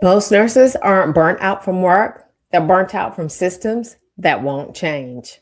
Most nurses aren't burnt out from work, they're burnt out from systems that won't change.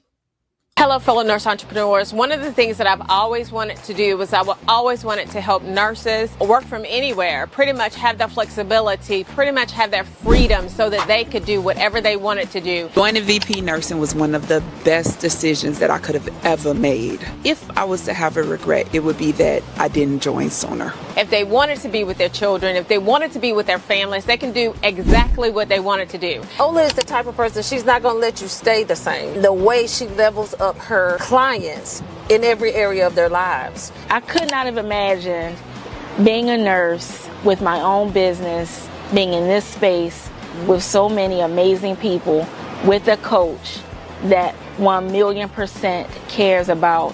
Hello, fellow nurse entrepreneurs. One of the things that I've always wanted to do was always wanted to help nurses work from anywhere, pretty much have the flexibility, pretty much have their freedom so that they could do whatever they wanted to do. Joining VP Nursing was one of the best decisions that I could have ever made. If I was to have a regret, it would be that I didn't join sooner. If they wanted to be with their children, if they wanted to be with their families, they can do exactly what they wanted to do. Ola is the type of person, she's not going to let you stay the same. The way she levels up her clients in every area of their lives. I could not have imagined being a nurse with my own business, being in this space with so many amazing people, with a coach that 1,000,000% cares about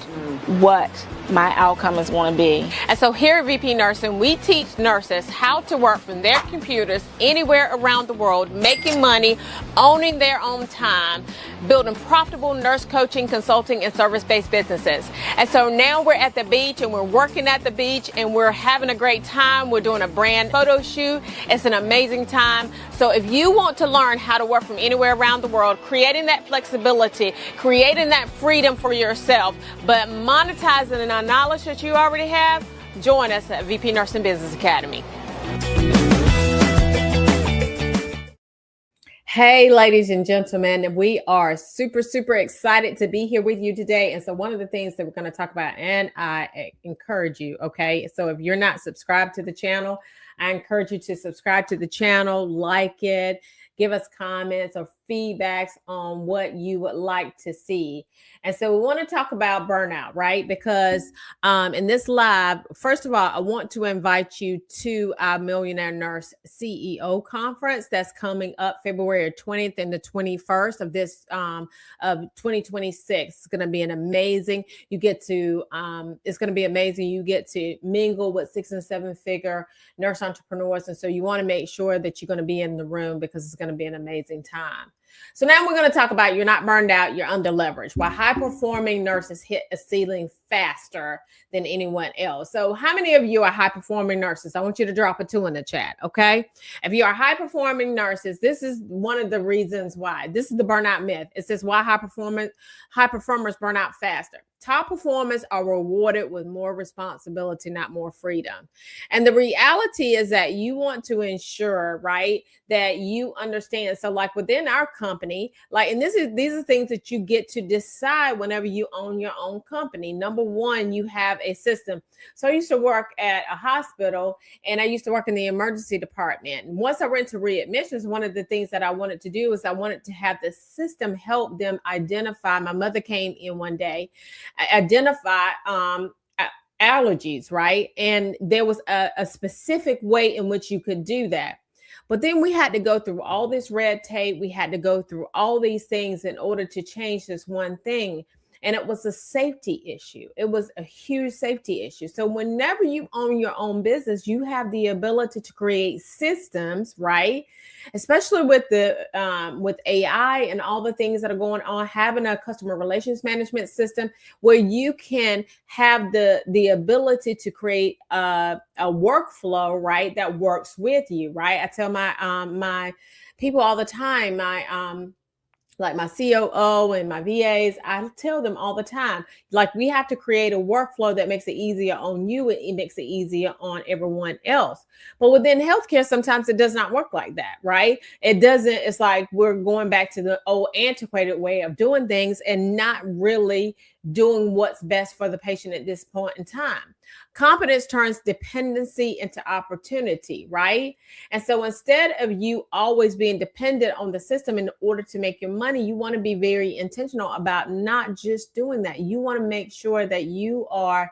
what my outcome is going to be. And so here at VP Nursing, we teach nurses how to work from their computers anywhere around the world, making money, owning their own time, building profitable nurse coaching, consulting, and service-based businesses. And so now we're at the beach and we're working at the beach and we're having a great time. We're doing a brand photo shoot. It's an amazing time. So if you want to learn how to work from anywhere around the world, creating that flexibility, creating that freedom for yourself, but monetizing the knowledge that you already have, join us at VP Nursing Business Academy. Hey, ladies and gentlemen, we are super excited to be here with you today. And so one of the things that we're going to talk about, and I encourage you, okay? So if you're not subscribed to the channel, I encourage you to subscribe to the channel, like it, give us comments or feedbacks on what you would like to see. And so we want to talk about burnout, right? Because in this live, first of all, I want to invite you to our Millionaire Nurse CEO conference that's coming up February 20th and the 21st of this of 2026. It's going to be an amazing. You get to it's going to be amazing. You get to mingle with 6 and 7 figure nurse entrepreneurs, and so you want to make sure that you're going to be in the room because it's going to be an amazing time. So now we're going to talk about you're not burned out, you're under leverage. Why high-performing nurses hit a ceiling faster than anyone else. So how many of you are high-performing nurses? I want you to drop a 2 in the chat, okay? If you are high-performing nurses, this is one of the reasons why. This is the burnout myth. It says why high performers burn out faster. Top performers are rewarded with more responsibility, not more freedom. And the reality is that you want to ensure, right, that you understand. So like within our company, like, and these are things that you get to decide whenever you own your own company. Number one, you have a system. So I used to work at a hospital and I used to work in the emergency department. And once I went to readmissions, one of the things that I wanted to do is I wanted to have the system help them identify. My mother came in one day, identify allergies, right? And there was a specific way in which you could do that. But then we had to go through all this red tape. We had to go through all these things in order to change this one thing. And it was a safety issue. It was a huge safety issue. So whenever you own your own business, you have the ability to create systems, right? Especially with with AI and all the things that are going on, having a customer relations management system where you can have the ability to create a workflow, right, that works with you, right? I tell my people all the time, like my COO and my VAs, I tell them all the time, like we have to create a workflow that makes it easier on you. It makes it easier on everyone else. But within healthcare, sometimes it does not work like that, right? It doesn't. It's like we're going back to the old antiquated way of doing things and not really doing what's best for the patient at this point in time. Competence turns dependency into opportunity, right? And so instead of you always being dependent on the system in order to make your money, you want to be very intentional about not just doing that. You want to make sure that you are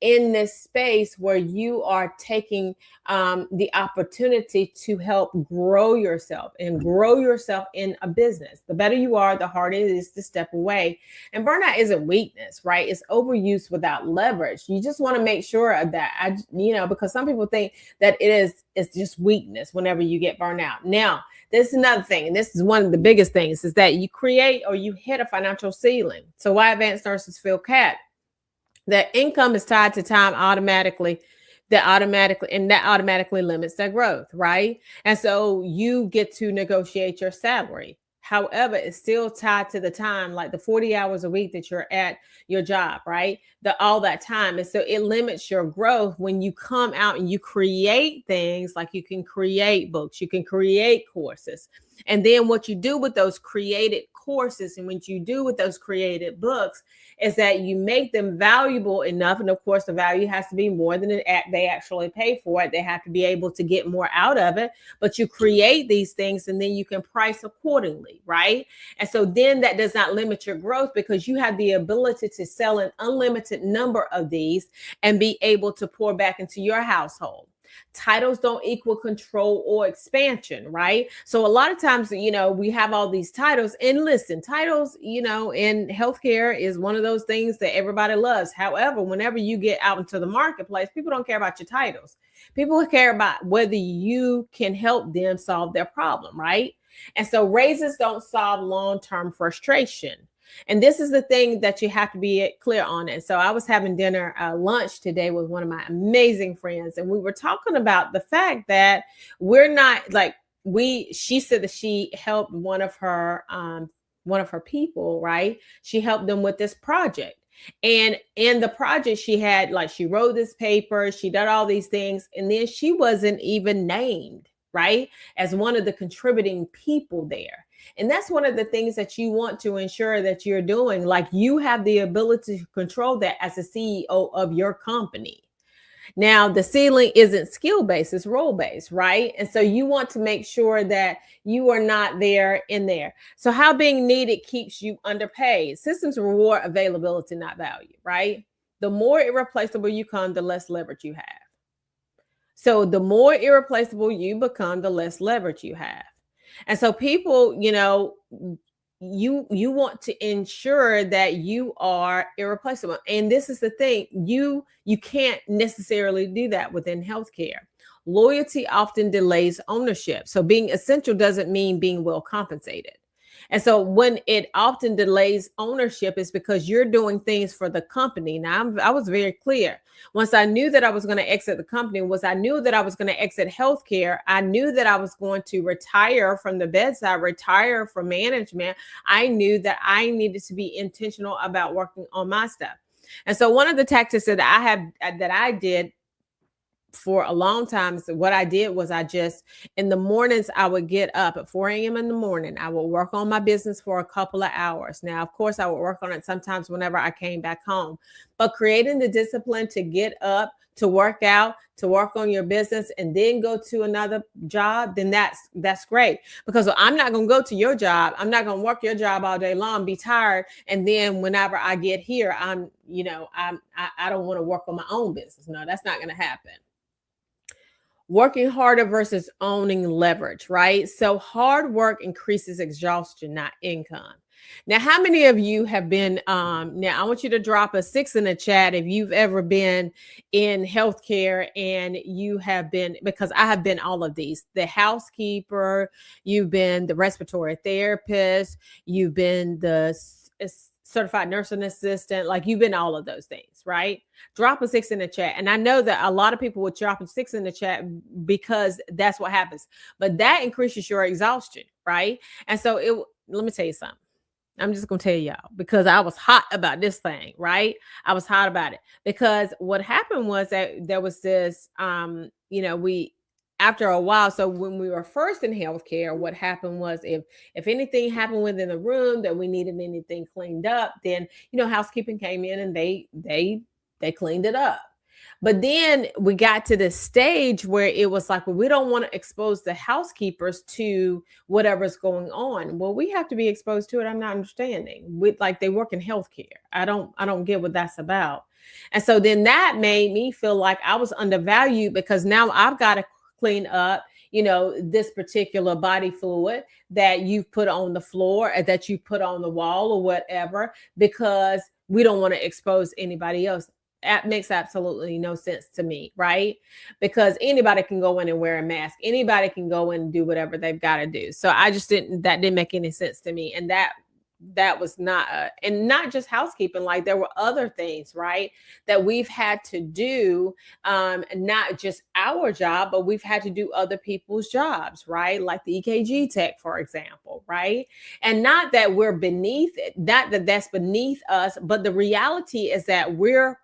in this space where you are taking the opportunity to help grow yourself and grow yourself in a business. The better you are, the harder it is to step away. And burnout isn't weakness, right? It's overuse without leverage. You just want to make sure of that, because some people think that it's just weakness whenever you get burnt out. Now, this is another thing, and this is one of the biggest things, is that you create or you hit a financial ceiling. So why advanced nurses feel capped? That income is tied to time automatically that automatically limits their growth, right? And so you get to negotiate your salary. However, it's still tied to the time, like the 40 hours a week that you're at your job, right? All that time. And so it limits your growth when you come out and you create things, like you can create books, you can create courses. And then what you do with those created courses and what you do with those created books is that you make them valuable enough. And of course, the value has to be more than they actually pay for it. They have to be able to get more out of it. But you create these things and then you can price accordingly, right? And so then that does not limit your growth because you have the ability to sell an unlimited number of these and be able to pour back into your household. Titles don't equal control or expansion, right? So a lot of times, we have all these titles, and listen, titles, in healthcare is one of those things that everybody loves. However, whenever you get out into the marketplace, people don't care about your titles. People care about whether you can help them solve their problem, right? And so raises don't solve long-term frustration. And this is the thing that you have to be clear on. And so I was having lunch today with one of my amazing friends, and we were talking about the fact that we're not like she said that she helped one of her people, right? She helped them with this project. And in the project, she wrote this paper, she did all these things, and then she wasn't even named, right, as one of the contributing people there. And that's one of the things that you want to ensure that you're doing. Like, you have the ability to control that as a CEO of your company. Now, the ceiling isn't skill-based, it's role-based, right? And so you want to make sure that you are not there in there. So how being needed keeps you underpaid? Systems reward availability, not value, right? The more irreplaceable you become, the less leverage you have. So the more irreplaceable you become, the less leverage you have. And so people, you want to ensure that you are irreplaceable. And this is the thing, you can't necessarily do that within healthcare. Loyalty often delays ownership. So being essential doesn't mean being well compensated. And so when it often delays ownership, is because you're doing things for the company. Now, I was very clear. Once I knew that I was going to exit the company, I knew that I was going to exit healthcare. I knew that I was going to retire from the bedside, retire from management. I knew that I needed to be intentional about working on my stuff. And so one of the tactics that I did for a long time, so what I did was in the mornings, I would get up at 4 a.m. in the morning. I would work on my business for a couple of hours. Now, of course, I would work on it sometimes whenever I came back home, but creating the discipline to get up, to work out, to work on your business, and then go to another job, then that's great. Because I'm not going to go to your job. I'm not going to work your job all day long, be tired. And then whenever I get here, I don't want to work on my own business. No, that's not going to happen. Working harder versus owning leverage, right? So hard work increases exhaustion, not income. Now, how many of you have been, now I want you to drop a 6 in the chat if you've ever been in healthcare and you have been, because I have been all of these, the housekeeper, you've been the respiratory therapist, you've been the certified nursing assistant, like you've been all of those things, right? Drop a 6 in the chat. And I know that a lot of people would drop a 6 in the chat because that's what happens, but that increases your exhaustion, right? And so let me tell you something. I'm just going to tell y'all, because I was hot about this thing, right? I was hot about it because what happened was that there was this, after a while, so when we were first in healthcare, what happened was if anything happened within the room that we needed anything cleaned up, then, housekeeping came in and they cleaned it up. But then we got to this stage where it was like, well, we don't want to expose the housekeepers to whatever's going on. Well, we have to be exposed to it. I'm not understanding. They work in healthcare. I don't get what that's about. And so then that made me feel like I was undervalued, because now I've got to clean up, this particular body fluid that you've put on the floor or that you put on the wall or whatever, because we don't want to expose anybody else. That makes absolutely no sense to me, right? Because anybody can go in and wear a mask. Anybody can go in and do whatever they've got to do. So that didn't make any sense to me. And that that was not, and not just housekeeping, like there were other things, right, that we've had to do, not just our job, but we've had to do other people's jobs, right? Like the EKG tech, for example, right? And not that we're beneath it, that's beneath us, but the reality is that whether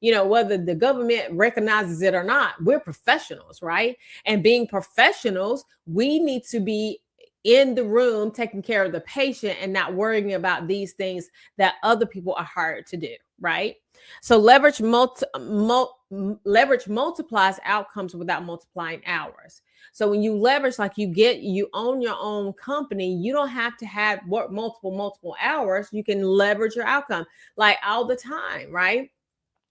the government recognizes it or not, we're professionals, right? And being professionals, we need to be in the room taking care of the patient and not worrying about these things that other people are hired to do, right? So leverage multiplies outcomes without multiplying hours. So when you leverage, like you own your own company, you don't have to have work multiple hours. You can leverage your outcome like all the time, right?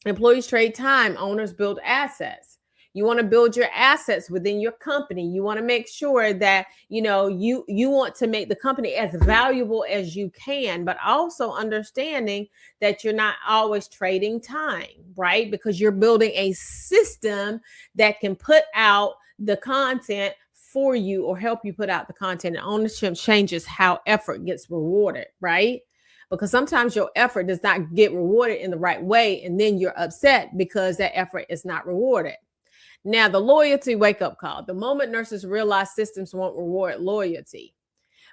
Employees trade time, owners build assets. You want to build your assets within your company. You want to make sure that, you want to make the company as valuable as you can, but also understanding that you're not always trading time, right? Because you're building a system that can put out the content for you or help you put out the content. And ownership changes how effort gets rewarded, right? Because sometimes your effort does not get rewarded in the right way, and then you're upset because that effort is not rewarded. Now, the loyalty wake-up call. The moment nurses realize systems won't reward loyalty,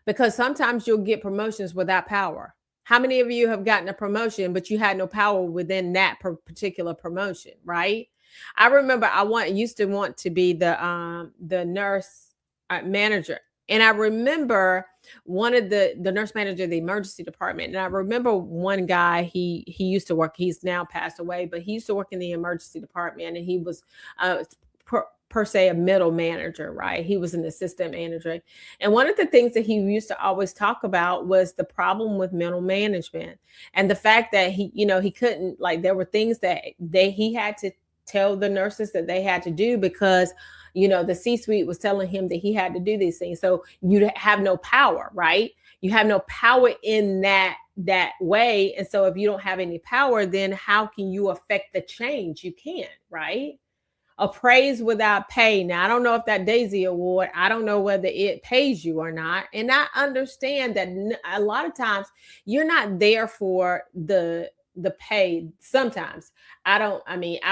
because sometimes you'll get promotions without power. How many of you have gotten a promotion, but you had no power within that particular promotion, right? I remember I used to want to be the nurse manager. And I remember one of the nurse manager of the emergency department. And I remember one guy, he used to work, he's now passed away, but he used to work in the emergency department, and he was per se a middle manager, right? He was an assistant manager. And one of the things that he used to always talk about was the problem with middle management and the fact that he couldn't, like, there were things that he had to tell the nurses that they had to do because the C-suite was telling him that he had to do these things. So you have no power, right? You have no power in that way. And so if you don't have any power, then how can you affect the change? You can't, right? A praise without pay. Now, I don't know if that Daisy Award, I don't know whether it pays you or not. And I understand that a lot of times you're not there for the pay. Sometimes I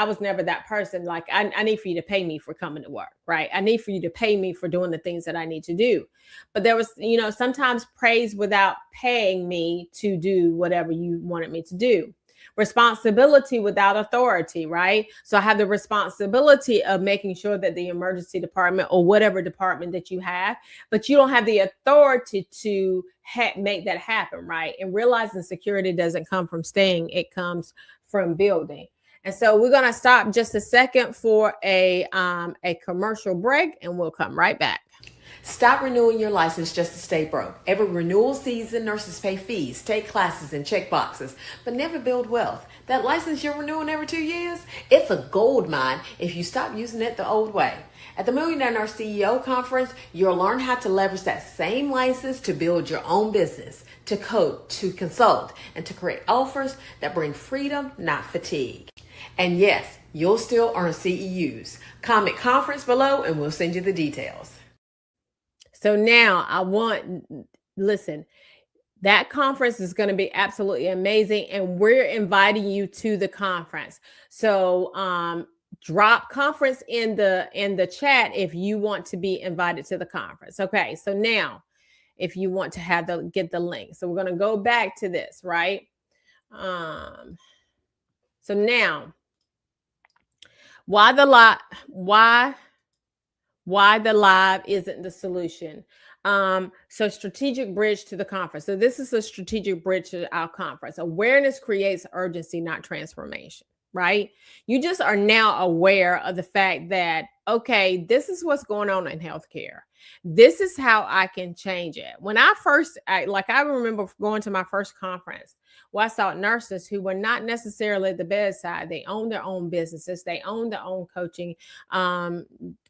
was never that person. Like I need for you to pay me for coming to work, right? I need for you to pay me for doing the things that I need to do. But there was, sometimes praise without paying me to do whatever you wanted me to do. Responsibility without authority, right? So I have the responsibility of making sure that the emergency department or whatever department that you have, but you don't have the authority to make that happen, right? And realizing security doesn't come from staying, it comes from building. And so we're going to stop just a second for a commercial break, and we'll come right back. Stop renewing your license just to stay broke. Every renewal season, nurses pay fees, take classes, and check boxes, but never build wealth. That license you're renewing every 2 years, it's a gold mine if you stop using it the old way. At the Millionaire Nurse CEO Conference, you'll learn how to leverage that same license to build your own business, to coach, to consult, and to create offers that bring freedom, not fatigue. And yes, you'll still earn CEUs. Comment conference below and we'll send you the details. So now listen, that conference is going to be absolutely amazing. And we're inviting you to the conference. So drop conference in the chat if you want to be invited to the conference. Okay. So now if you want to get the link. So we're going to go back to this, right? So now why the live isn't the solution. So strategic bridge to the conference. So this is a strategic bridge to our conference. Awareness creates urgency, not transformation, right? You just are now aware of the fact that, okay, this is what's going on in healthcare. This is how I can change it. When I remember going to my first conference where I saw nurses who were not necessarily at the bedside. They owned their own businesses. They owned their own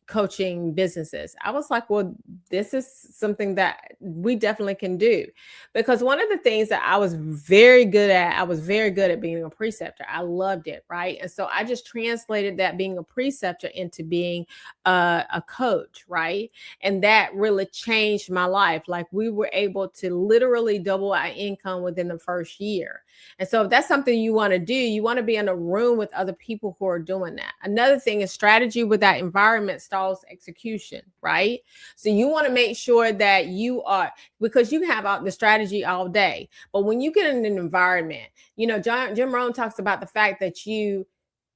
coaching businesses. I was like, well, this is something that we definitely can do. Because one of the things that I was very good at being a preceptor. I loved it, right? And so I just translated that being a preceptor into being being a coach, right? And that really changed my life. Like, we were able to literally double our income within the first year. And so if that's something you want to do, you want to be in a room with other people who are doing that. Another thing is strategy with that environment stalls execution, right? So you want to make sure that you are, because you can have the strategy all day, but when you get in an environment, you know, Jim Rohn talks about the fact that you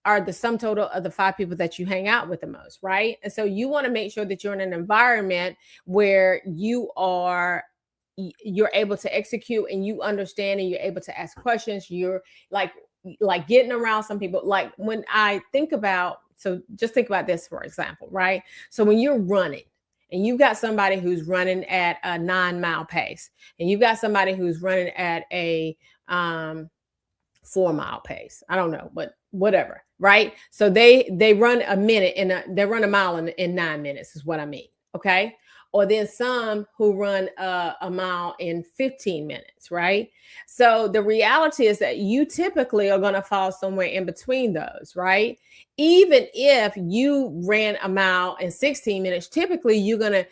are the sum total of the 5 people that you hang out with the most, right? And so you want to make sure that you're in an environment where you're able to execute and you understand and you're able to ask questions. You're like getting around some people. Like, when I think about, so just think about this, for example, right? So when you're running and you've got somebody who's running at a 9-mile pace, and you've got somebody who's running at a 4-mile pace. I don't know, but whatever, right? So they run a minute they run a mile in 9 minutes is what I mean. Okay. Or then some who run a mile in 15 minutes, right? So the reality is that you typically are going to fall somewhere in between those, right? Even if you ran a mile in 16 minutes, typically you're gonna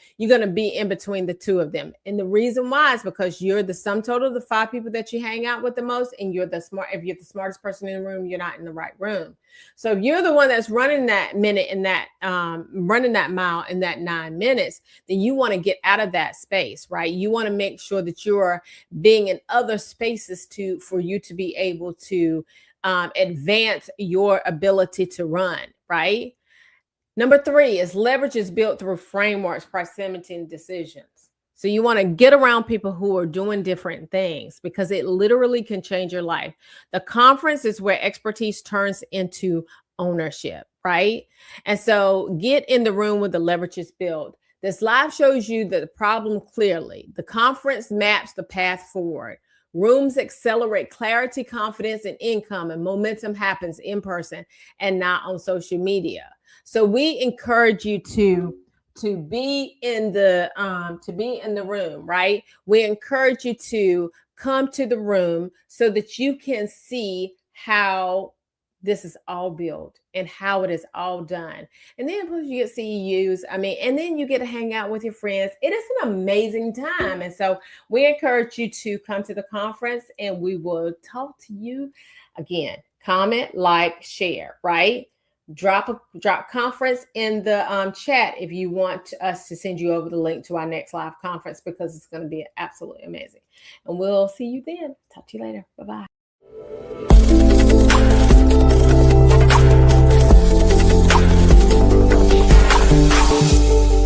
be in between the two of them. And the reason why is because you're the sum total of the 5 people that you hang out with the most, and if you're the smartest person in the room, you're not in the right room. So if you're the one that's running that minute in that running that mile in that 9 minutes, then you want to get out of that space, right? You want to make sure that you're being in other spaces for you to be able to advance your ability to run, right? Number 3 is leverage is built through frameworks, proximity, and decisions. So you want to get around people who are doing different things, because it literally can change your life. The conference is where expertise turns into ownership, right? And so get in the room where the leverage is built. This live shows you the problem clearly. The conference maps the path forward. Rooms accelerate clarity, confidence, and income, and momentum happens in person and not on social media. So we encourage you to be in the room, right? We encourage you to come to the room so that you can see how this is all built and how it is all done. And then plus you get CEUs, and then you get to hang out with your friends. It is an amazing time. And so we encourage you to come to the conference, and we will talk to you again. Comment, like, share, right? Drop conference in the chat if you want us to send you over the link to our next live conference, because it's going to be absolutely amazing. And we'll see you then. Talk to you later. Bye-bye.